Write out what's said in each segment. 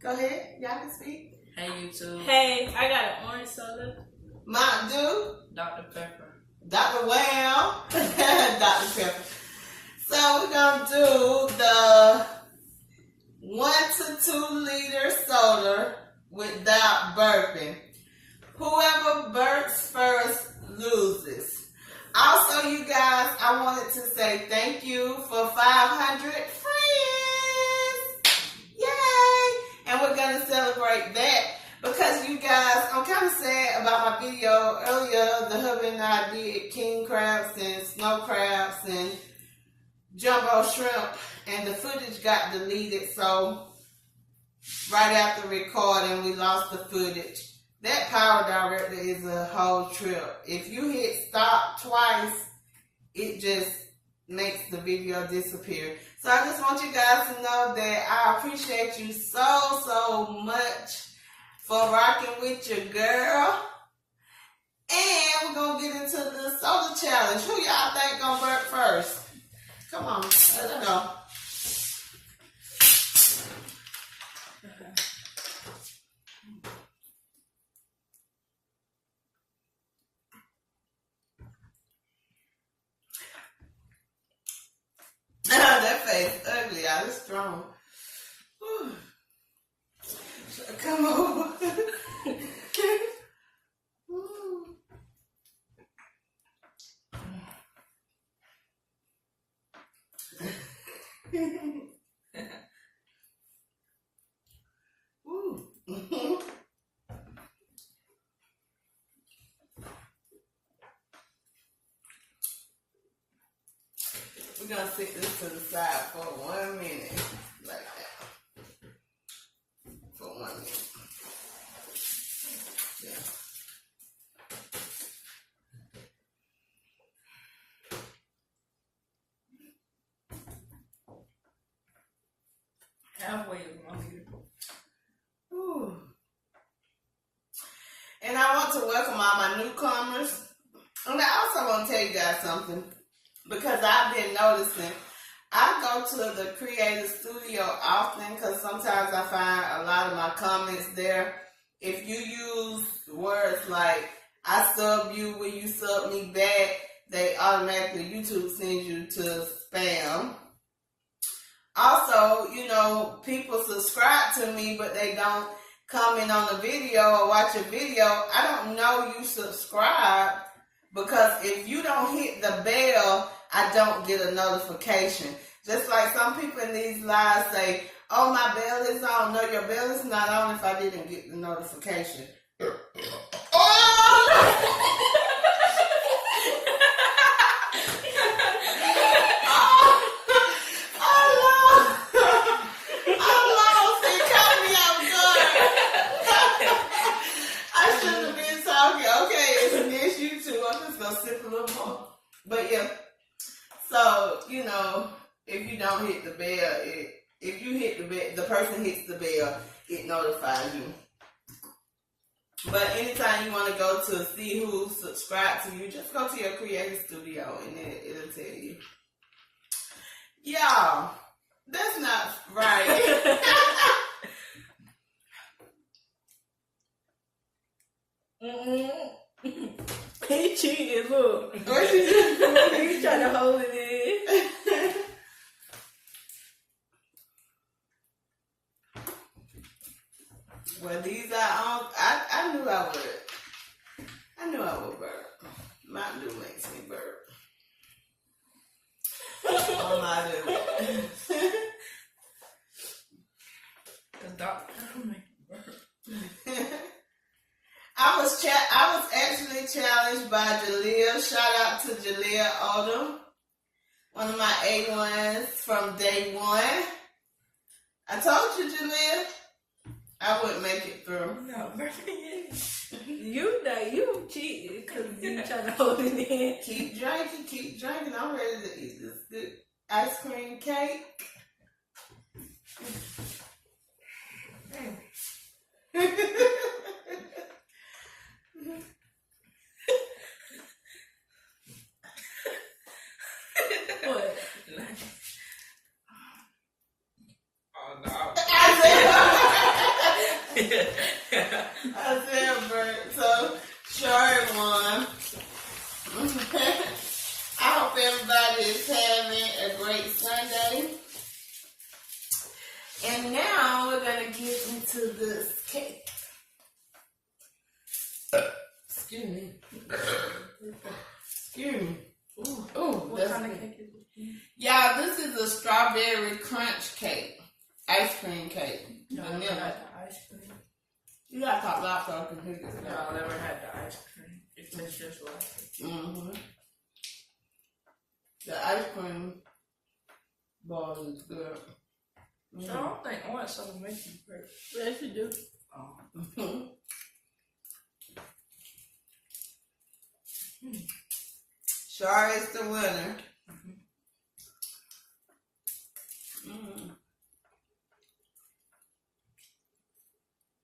Go ahead. Y'all can speak. Hey, YouTube. Hey, I got an orange soda. Mountain Dew. Dr. Pepper. Dr. Well. Dr. Pepper. So we're going to do the 1 to 2 liter soda without burping. Whoever burps first loses. Also, you guys, I wanted to say thank you for 500 friends. Yay! And we're going to celebrate that because you guys, I'm kind of sad about my video earlier. The hubby and I did king crabs and snow crabs and jumbo shrimp, and the footage got deleted. So right after recording, we lost the footage. That power director is a whole trip. If you hit stop twice, it just makes the video disappear. So I just want you guys to know that I appreciate you so much for rocking with your girl. And we're going to get into the soda challenge. Who y'all think gonna burp first? Come on, let's go. That face ugly. I was strong. Whew. Come over. We're going to sit this to the side for 1 minute. Like that. For 1 minute. Yeah. Halfway is my beautiful. Ooh. And I want to welcome all my newcomers. And I also want to tell you guys something. Because I've been noticing, I go to the creative studio often because sometimes I find a lot of my comments there. If you use words like, I sub you, will you sub me back, they automatically, YouTube sends you to spam. Also, you know, people subscribe to me, but they don't comment on the video or watch a video. I don't know you subscribe because if you don't hit the bell, I don't get a notification. Just like some people in these lives say, oh, my bell is on. No, your bell is not on if I didn't get the notification. Sip a little more. But yeah, so you know, if you don't hit the bell, if you hit the bell, the person hits the bell, it notifies you. But anytime you want to go to see who subscribed to you, just go to your creative studio and it'll tell you. Y'all, that's not right. He cheated, look. What you do? He's trying to hold it in. Well, these are I knew I would. I knew I would burp. Mountain Dew makes me burp. Oh my Dew. The doctor make me burp. I was actually challenged by Jaleel. Shout out to Jaleel Odom, one of my A1s from day one. I told you, Jaleel, I wouldn't make it through. No, you cheated because you trying to hold it in. Keep drinking. I'm ready to eat this good ice cream cake. What? Oh no. I said bird. So, Shari won. I hope everybody is having a great Sunday. And now we're going to get into this cake. Excuse me. Excuse me. Ooh, What kind of cake is it? Y'all, this is a strawberry crunch cake. Ice cream cake. Y'all Vanilla. never had the ice cream? You gotta talk loud so I can hear this. Y'all never had the ice cream? It tastes just like it. Mm-hmm. The ice cream ball is good. So I don't think orange soda makes you great. Yes, you do. Mm-hmm. Shar is the winner. Mm.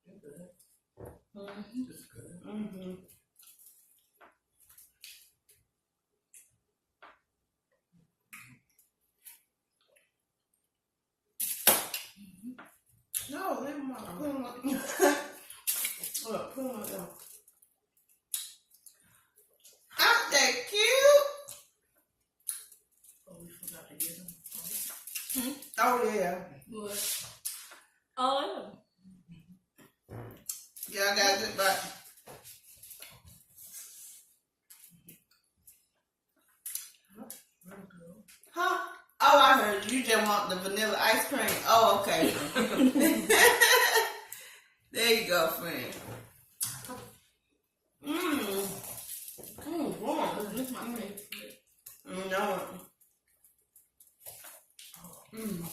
It's good. Mm-hmm. It's good. Mm-hmm. No, leave them out. Put them up. Look, put them up there. Aren't they cute? Oh, we forgot to get them. Oh, yeah. What? Oh, Y'all got it back. Huh? Oh, I heard you just want the vanilla ice cream. Oh, okay. There you go, friend. Mmm. Mmm, warm. this is my favorite. No. Mmm.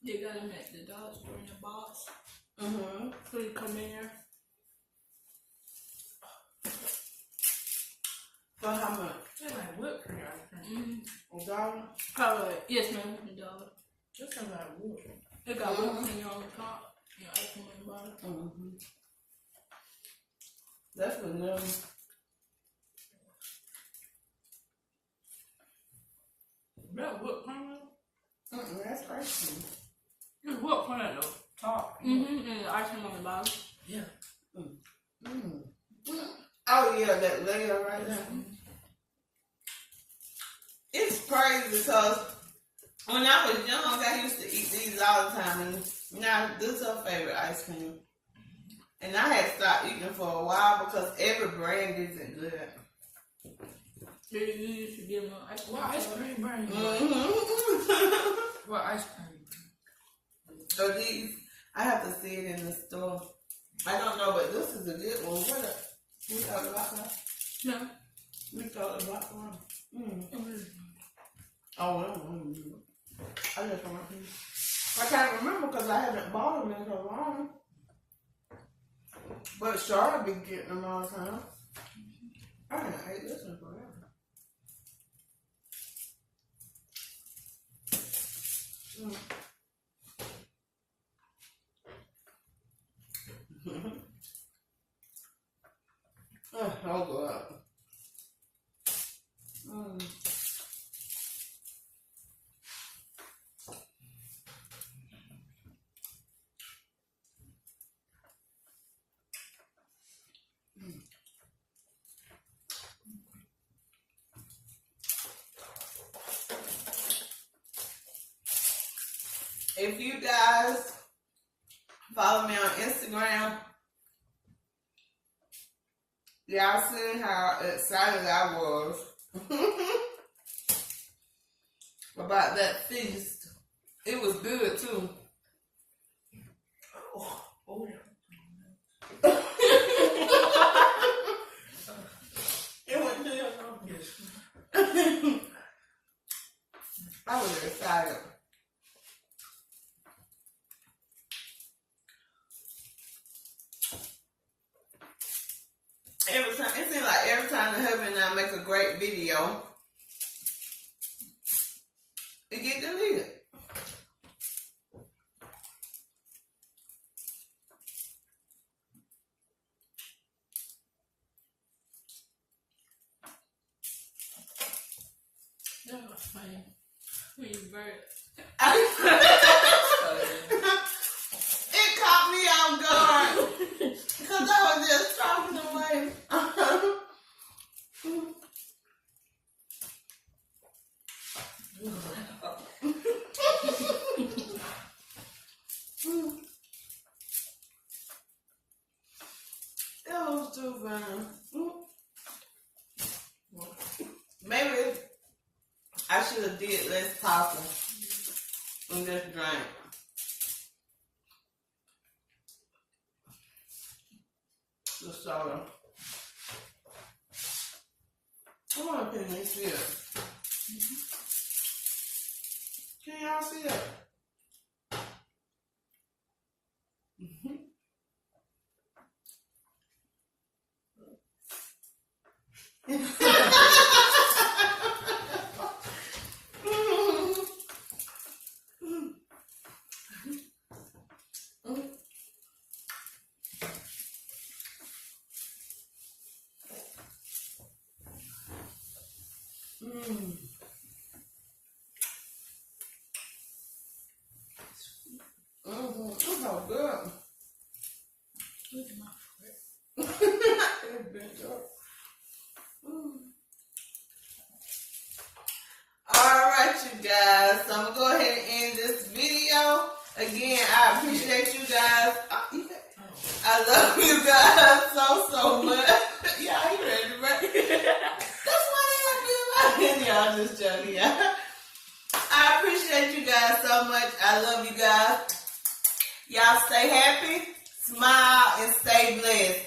They got them at the dollar store in the box. Mm-hmm. So you come in there. For how much? It's like whipped cream ice cream. A dollar? Probably, yes, ma'am, the dollar. Just sounds like wood. They got whipped cream on the top. Yeah, ice cream on the bottom. Mm-hmm. That's vanilla. That whipped cream? Mm-mm, that's ice cream. It's whipped cream at the top. Mm-hmm, and the ice cream on the bottom. Yeah. Mm. Oh, yeah, that layer right there. It's crazy because when I was young, I used to eat these all the time. And now, this is her favorite ice cream. And I had stopped eating for a while because every brand isn't good. You used to give them ice cream. What ice cream brand? Mm-hmm. What ice cream? So these, I have to see it in the store. I don't know, but this is a good one. What we talking about that? No. We talking about one. Mm. Mm-hmm. Oh, I just want to. I can't remember because I haven't bought them in so long. But Charlotte be getting them all the time. I haven't ate this one forever. Oh, God. If you guys follow me on Instagram, y'all seen how excited I was about that feast. It was good too. Oh, yeah. It went good. Yes. I was excited. Every time, it seems like every time the husband and I make a great video, it get deleted. That was funny. When you burp. It caught me off guard. too, Van. Maybe I should have did less talking and just drank. The soda. I want to finish this. Can y'all see that? That's so good. Look at my foot. It's bent up. Alright, you guys. So I'm going to go ahead and end this video. Again, I appreciate you guys. I love you guys so much. Y'all, you ready, right? That's why they don't do it. Y'all just joking, y'all. I appreciate you guys so much. I love you guys. Y'all stay happy, smile, and stay blessed.